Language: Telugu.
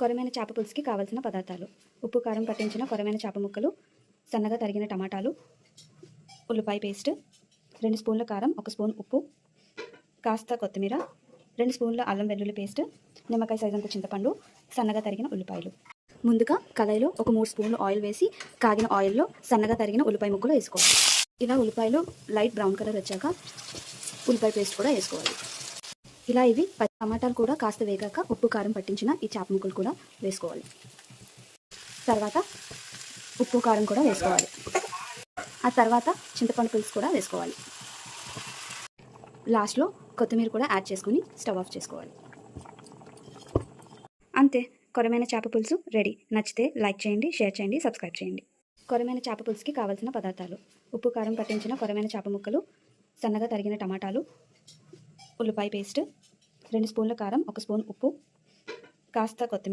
కొరమైన చేప పులుసుకి కావాల్సిన పదార్థాలు: ఉప్పు కారం పట్టించిన కొరమైన చేప ముక్కలు, సన్నగా తరిగిన టమాటాలు, ఉల్లిపాయ పేస్ట్, 2 స్పూన్ల కారం, 1 స్పూన్ ఉప్పు, కాస్త కొత్తిమీర, 2 స్పూన్ల అల్లం వెల్లుల్లి పేస్ట్, నిమ్మకాయ సైజంత చింతపండు, సన్నగా తరిగిన ఉల్లిపాయలు. ముందుగా కళాయిలో ఒక 3 స్పూన్లు ఆయిల్ వేసి కాగిన ఆయిల్లో సన్నగా తరిగిన ఉల్లిపాయ ముక్కలు వేసుకోవాలి. ఇలా ఉల్లిపాయలు లైట్ బ్రౌన్ కలర్ వచ్చాక ఉల్లిపాయ పేస్ట్ కూడా వేసుకోవాలి. ఇలా ఇవి టమాటాలు కూడా కాస్త వేగాక ఉప్పు కారం పట్టించిన ఈ చేప ముక్కలు కూడా వేసుకోవాలి. తర్వాత ఉప్పు కారం కూడా వేసుకోవాలి. ఆ తర్వాత చింతపండు పులుసు కూడా వేసుకోవాలి. లాస్ట్లో కొత్తిమీర కూడా యాడ్ చేసుకుని స్టవ్ ఆఫ్ చేసుకోవాలి. అంతే, కొరమైన చేప పులుసు రెడీ. నచ్చితే లైక్ చేయండి, షేర్ చేయండి, సబ్స్క్రైబ్ చేయండి. కొరమైన చేప పులుసుకి కావాల్సిన పదార్థాలు: ఉప్పు కారం పట్టించిన కొరమైన చేప ముక్కలు, సన్నగా తరిగిన టమాటాలు, ఉల్లిపాయ పేస్ట్, 2 స్పూన్ల కారం, 1 స్పూన్ ఉప్పు, కాస్త కొత్తిమీర.